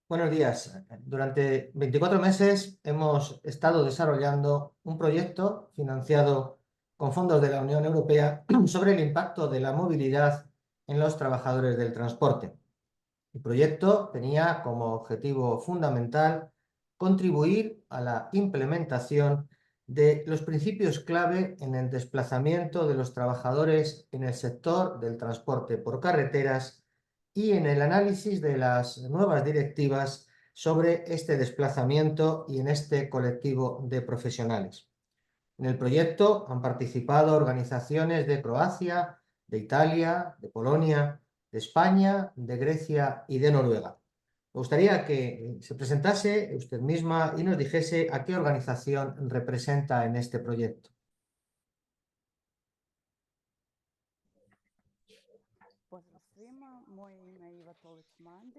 Buenos días. Durante 24 meses hemos estado desarrollando un proyecto financiado con fondos de la Unión Europea sobre el impacto de la movilidad en los trabajadores del transporte. El proyecto tenía como objetivo fundamental contribuir a la implementación de los principios clave en el desplazamiento de los trabajadores en el sector del transporte por carreteras y en el análisis de las nuevas directivas sobre este desplazamiento y en este colectivo de profesionales. En el proyecto han participado organizaciones de Croacia, de Italia, de Polonia, de España, de Grecia y de Noruega. Me gustaría que se presentase usted misma y nos dijese a qué organización representa en este proyecto.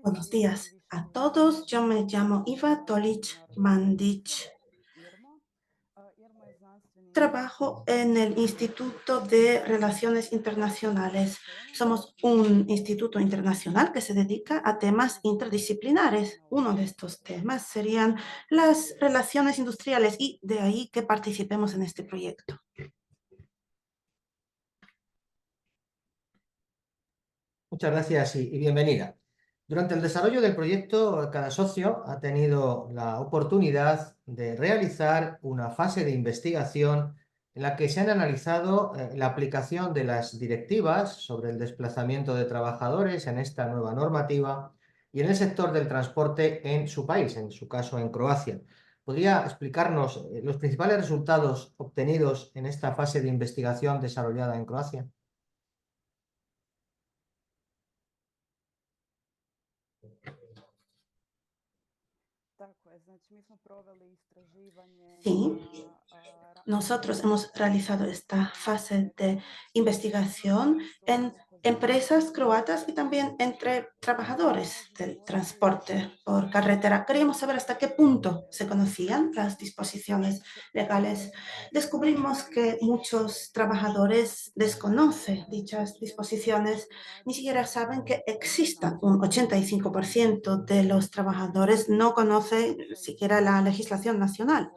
Buenos días a todos. Yo me llamo Iva Tolić Mandić. Trabajo en el Instituto de Relaciones Internacionales. Somos un instituto internacional que se dedica a temas interdisciplinares. Uno de estos temas serían las relaciones industriales y de ahí que participemos en este proyecto. Muchas gracias y bienvenida. Durante el desarrollo del proyecto, cada socio ha tenido la oportunidad de realizar una fase de investigación en la que se han analizado la aplicación de las directivas sobre el desplazamiento de trabajadores en esta nueva normativa y en el sector del transporte en su país, en su caso en Croacia. ¿Podría explicarnos los principales resultados obtenidos en esta fase de investigación desarrollada en Croacia? Sí, nosotros hemos realizado esta fase de investigación en empresas croatas y también entre trabajadores del transporte por carretera. Queríamos saber hasta qué punto se conocían las disposiciones legales. Descubrimos que muchos trabajadores desconocen dichas disposiciones, ni siquiera saben que existan. Un 85% de los trabajadores no conoce siquiera la legislación nacional.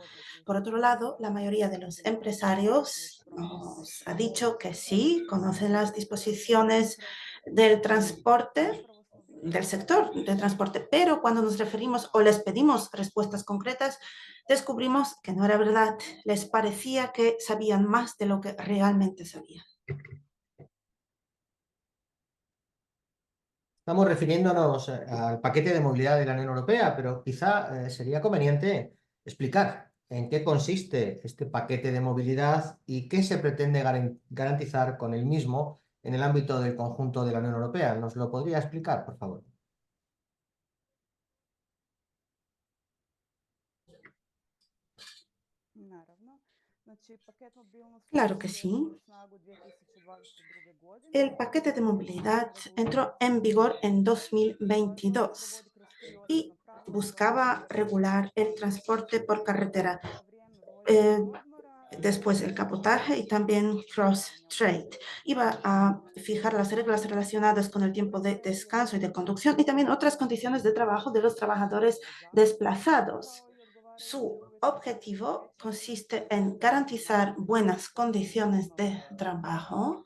Por otro lado, la mayoría de los empresarios nos ha dicho que sí, conocen las disposiciones del transporte, del sector de transporte, pero cuando nos referimos o les pedimos respuestas concretas, descubrimos que no era verdad. Les parecía que sabían más de lo que realmente sabían. Estamos refiriéndonos al paquete de movilidad de la Unión Europea, pero quizá sería conveniente explicar en qué consiste este paquete de movilidad y qué se pretende garantizar con el mismo en el ámbito del conjunto de la Unión Europea. ¿Nos lo podría explicar, por favor? Claro que sí. El paquete de movilidad entró en vigor en 2022 y buscaba regular el transporte por carretera, eh, después el cabotaje y también cross-trade. Iba a fijar las reglas relacionadas con el tiempo de descanso y de conducción y también otras condiciones de trabajo de los trabajadores desplazados. Su objetivo consiste en garantizar buenas condiciones de trabajo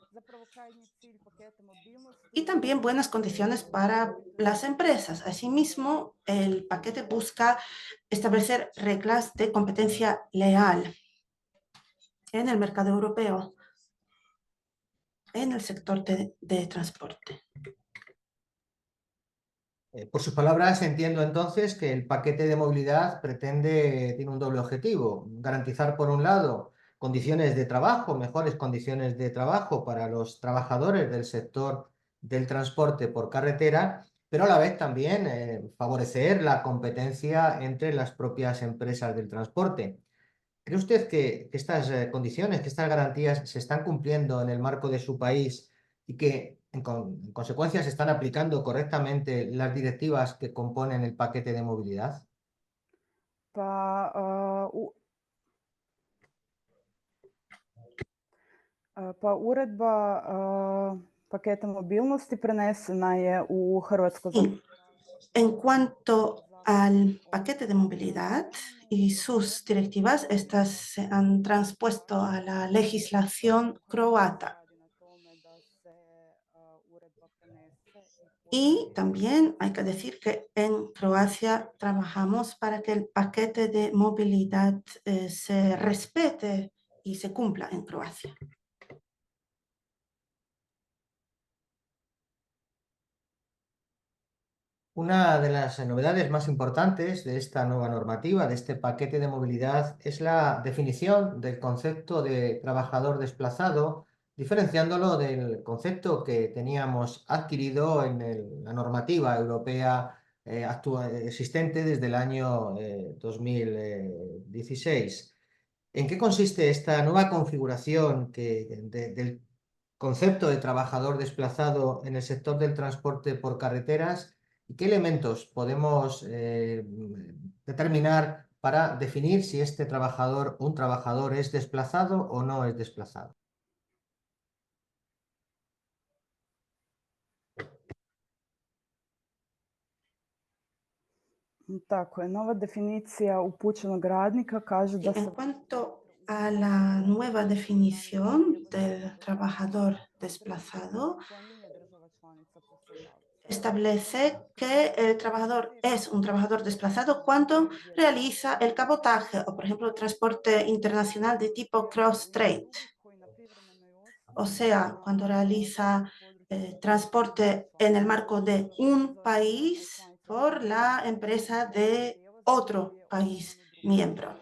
y también buenas condiciones para las empresas. Asimismo, el paquete busca establecer reglas de competencia leal en el mercado europeo, en el sector de transporte. Por sus palabras, entiendo entonces que el paquete de movilidad tiene un doble objetivo: garantizar, por un lado, condiciones de trabajo, mejores condiciones de trabajo para los trabajadores del sector del transporte por carretera, pero a la vez también favorecer la competencia entre las propias empresas del transporte. ¿Cree usted que estas condiciones, que estas garantías se están cumpliendo en el marco de su país y que en consecuencia se están aplicando correctamente las directivas que componen el paquete de movilidad? Pa, pa uredba paketa mobilnosti prenesena je u hrvatsko Y en cuanto al paquete de movilidad y sus directivas, estas se han transpuesto a la legislación croata. Y también hay que decir que en Croacia trabajamos para que el paquete de movilidad se respete y se cumpla en Croacia. Una de las novedades más importantes de esta nueva normativa, de este paquete de movilidad, es la definición del concepto de trabajador desplazado, diferenciándolo del concepto que teníamos adquirido en la normativa europea existente desde el año 2016. ¿En qué consiste esta nueva configuración del concepto de trabajador desplazado en el sector del transporte por carreteras? ¿Y qué elementos podemos determinar para definir si un trabajador es desplazado o no es desplazado? Tako je, nova definicija upućenog radnika kaže da En se cuanto a la nueva definición del trabajador desplazado, establece que el trabajador es un trabajador desplazado cuando realiza el cabotaje o, por ejemplo, el transporte internacional de tipo cross-trade. O sea, cuando realiza transporte en el marco de un país por la empresa de otro país miembro.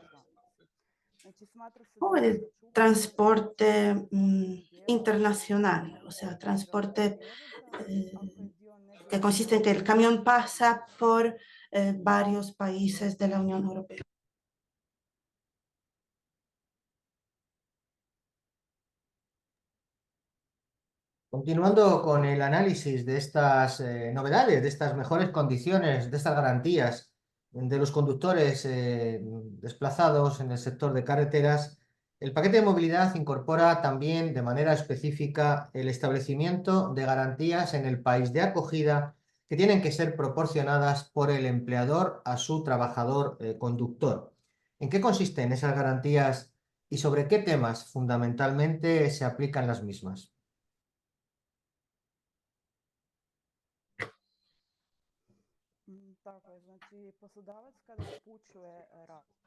O el transporte internacional, o sea, transporte que consiste en que el camión pasa por varios países de la Unión Europea. Continuando con el análisis de estas novedades, de estas mejores condiciones, de estas garantías de los conductores desplazados en el sector de carreteras, el paquete de movilidad incorpora también de manera específica el establecimiento de garantías en el país de acogida que tienen que ser proporcionadas por el empleador a su trabajador conductor. ¿En qué consisten esas garantías y sobre qué temas fundamentalmente se aplican las mismas? Tako je, znači poslodavac kada upućuje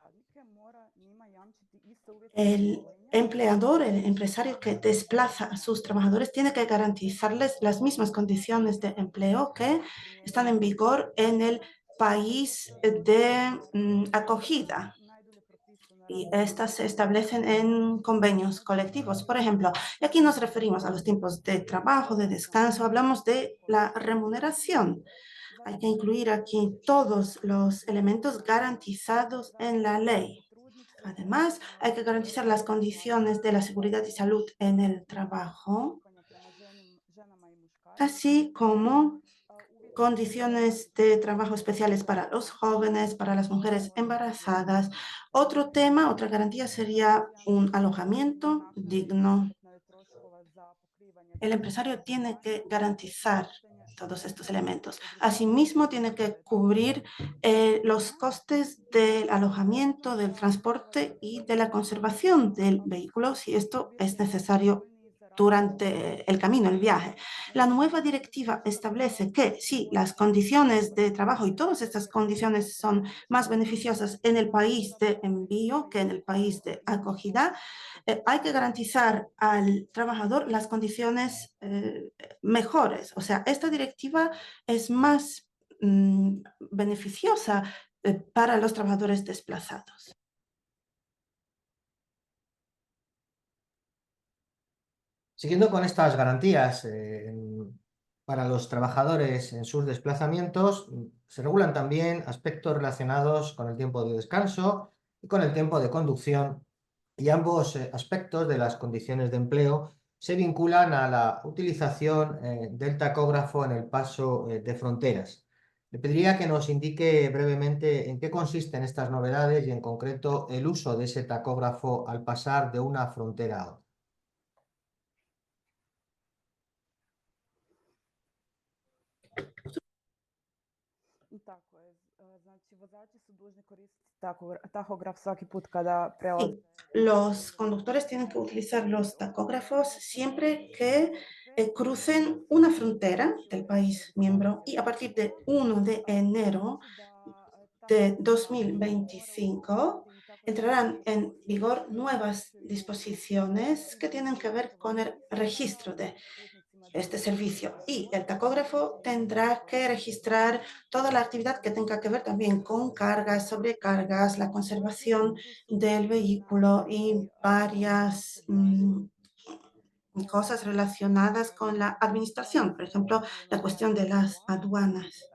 radnike mora njima jamčiti iste uvjete El zadovoljenja. empleador, el empresario que desplaza a sus trabajadores tiene que garantizarles las mismas condiciones de empleo que están en vigor en el país de acogida. Y estas se establecen en convenios colectivos. Por ejemplo, y aquí nos referimos a los tiempos de trabajo, de descanso, hablamos de la remuneración. Hay que incluir aquí todos los elementos garantizados en la ley. Además, hay que garantizar las condiciones de la seguridad y salud en el trabajo, así como condiciones de trabajo especiales para los jóvenes, para las mujeres embarazadas. Otro tema, otra garantía sería un alojamiento digno. El empresario tiene que garantizar todos estos elementos. Asimismo, tiene que cubrir los costes del alojamiento, del transporte y de la conservación del vehículo si esto es necesario durante el camino, el viaje. La nueva directiva establece que si las condiciones de trabajo y todas estas condiciones son más beneficiosas en el país de envío que en el país de acogida, hay que garantizar al trabajador las condiciones mejores. O sea, esta directiva es más beneficiosa para los trabajadores desplazados. Siguiendo con estas garantías para los trabajadores en sus desplazamientos, se regulan también aspectos relacionados con el tiempo de descanso y con el tiempo de conducción, y ambos aspectos de las condiciones de empleo se vinculan a la utilización del tacógrafo en el paso de fronteras. Le pediría que nos indique brevemente en qué consisten estas novedades y en concreto el uso de ese tacógrafo al pasar de una frontera a otra. Tako je. Znači, vozači su dužni koristiti tahograf svaki put kada prelaze. Sí, los conductores tienen que utilizar los tacógrafos siempre que crucen una frontera del país miembro y a partir de 1 de enero de 2025 entrarán en vigor nuevas disposiciones que tienen que ver con el registro de este servicio y el tacógrafo tendrá que registrar toda la actividad que tenga que ver también con cargas, sobrecargas, la conservación del vehículo y varias cosas relacionadas con la administración, por ejemplo, la cuestión de las aduanas.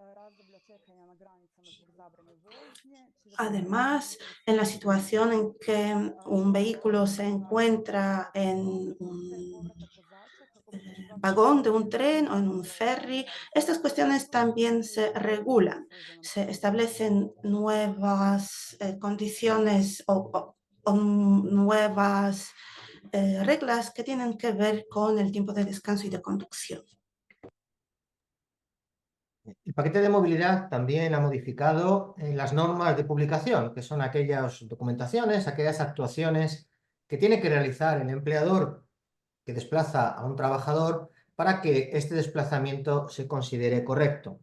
Además, en la situación en que un vehículo se encuentra en un vagón de un tren o en un ferry, estas cuestiones también se regulan. Se establecen nuevas condiciones o nuevas reglas que tienen que ver con el tiempo de descanso y de conducción. El paquete de movilidad también ha modificado las normas de publicación, que son aquellas documentaciones, aquellas actuaciones que tiene que realizar el empleador que desplaza a un trabajador para que este desplazamiento se considere correcto.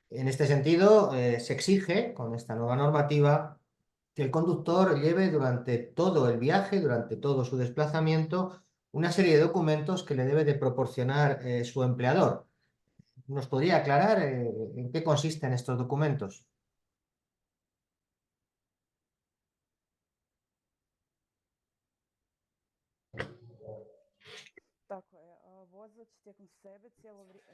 En este sentido, se exige, con esta nueva normativa, que el conductor lleve durante todo el viaje, durante todo su desplazamiento, una serie de documentos que le debe de proporcionar su empleador. ¿Nos podría aclarar en qué consisten estos documentos? Tako je. Vozač tijekom sebe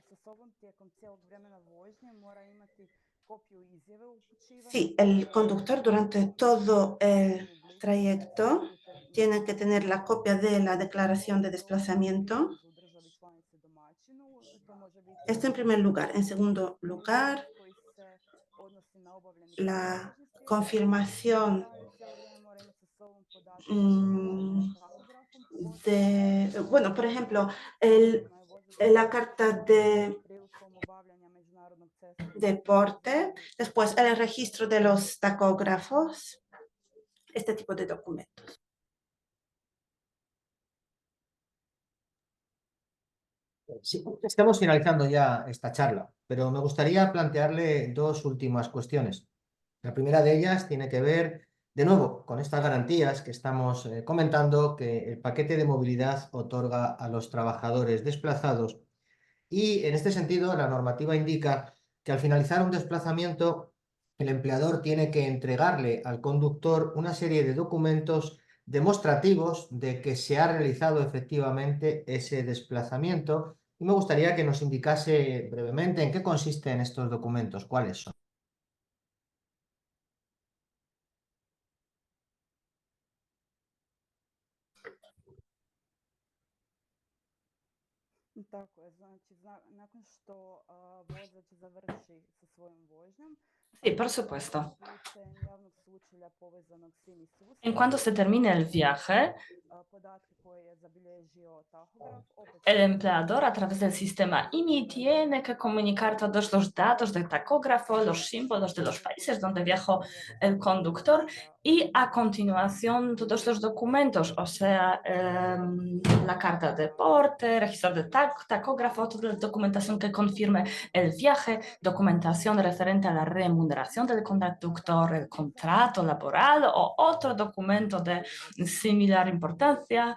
sa sobom tijekom cijelog vremena vožnje mora imati kopiju izjave o upućivanju. Sí, el conductor durante todo el trayecto tiene que tener la copia de la declaración de desplazamiento. U državi članici domaćinu. To može biti Esto en primer lugar. En segundo lugar, koji se odnosi na obavljeni la vožnji s tim confirmación cijelo vrijeme mora imati sa sobom podatke o tahografom. bueno, por ejemplo, la carta de Prilikom obavljanja međunarodnog cestovnog deporte, después el registro de los tacógrafos, este tipo de documentos. Sí, estamos finalizando ya esta charla, pero me gustaría plantearle dos últimas cuestiones. La primera de ellas tiene que ver, de nuevo, con estas garantías que estamos comentando que el paquete de movilidad otorga a los trabajadores desplazados. Y en este sentido, la normativa indica que al finalizar un desplazamiento, el empleador tiene que entregarle al conductor una serie de documentos demostrativos de que se ha realizado efectivamente ese desplazamiento. Y me gustaría que nos indicase brevemente en qué consisten estos documentos, cuáles son. Tako je, znači nakon što vozač završi sa svojom vožnjom, Sí, por supuesto. putem javnog sučelja povezanog s IMI sustavom, En cuanto se termine el viaje, podatke koje je zabilježio tahograf, opet el empleador a través del sistema IMI tiene que comunicar todos los datos del tacógrafo, los símbolos de los países donde viajó el conductor y a continuación todos los documentos, o sea, la carta de deporte, registro de tacógrafo, toda la documentación que confirme el viaje, documentación referente a la remuneración del conductor, el contrato laboral o otro documento de similar importancia.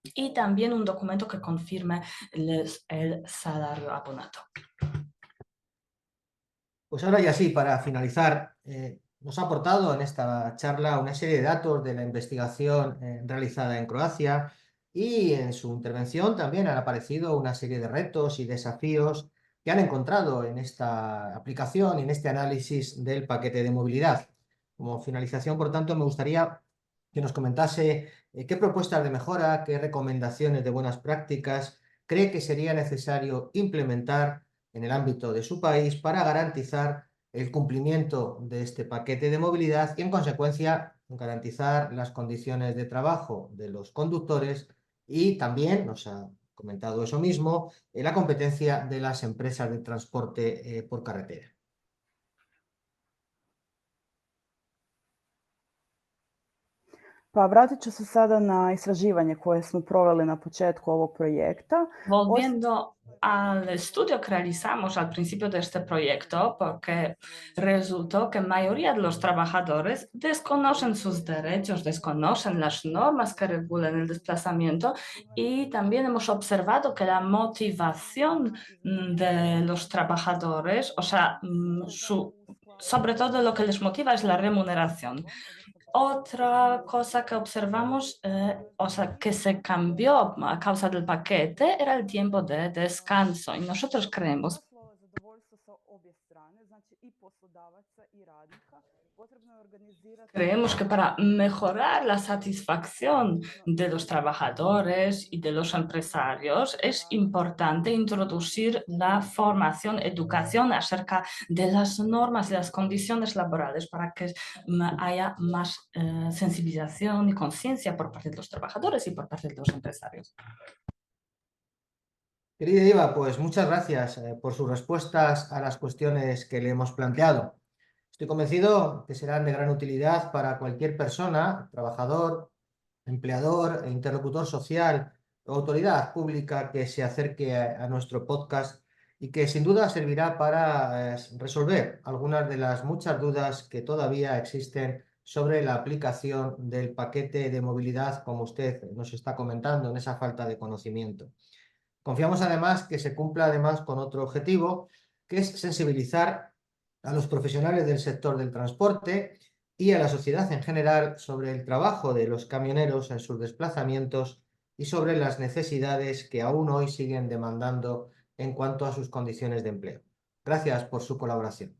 Y también un documento que confirme el salario abonado. Pues ahora ya sí, para finalizar, nos ha aportado en esta charla una serie de datos de la investigación realizada en Croacia y en su intervención también han aparecido una serie de retos y desafíos que han encontrado en esta aplicación y en este análisis del paquete de movilidad. Como finalización, por tanto, me gustaría que nos comentase qué propuestas de mejora, qué recomendaciones de buenas prácticas cree que sería necesario implementar en el ámbito de su país para garantizar el cumplimiento de este paquete de movilidad y, en consecuencia, garantizar las condiciones de trabajo de los conductores y también nos ha comentado eso mismo, la competencia de las empresas de transporte por carretera. Pa vratit ću se sada na istraživanje koje smo proveli na početku ovog projekta. Volviendo al estudio que realizamos al principio de este proyecto, porque resultó que la mayoría de los trabajadores desconocen sus derechos, desconocen las normas que regulan el desplazamiento, y también hemos observado que la motivación de los trabajadores, o sea, sobre todo lo que les motiva es la remuneración. Otra cosa que observamos, o sea, que se cambió a causa del paquete, era el tiempo de descanso. Y nosotros creemos que para mejorar la satisfacción de los trabajadores y de los empresarios es importante introducir la formación, educación acerca de las normas y las condiciones laborales para que haya más sensibilización y conciencia por parte de los trabajadores y por parte de los empresarios. Querida Eva, pues muchas gracias por sus respuestas a las cuestiones que le hemos planteado. Estoy convencido que serán de gran utilidad para cualquier persona, trabajador, empleador, interlocutor social o autoridad pública que se acerque a nuestro podcast, y que sin duda servirá para resolver algunas de las muchas dudas que todavía existen sobre la aplicación del paquete de movilidad, como usted nos está comentando, en esa falta de conocimiento. Confiamos además que se cumpla además con otro objetivo, que es sensibilizar a los profesionales del sector del transporte y a la sociedad en general sobre el trabajo de los camioneros en sus desplazamientos y sobre las necesidades que aún hoy siguen demandando en cuanto a sus condiciones de empleo. Gracias por su colaboración.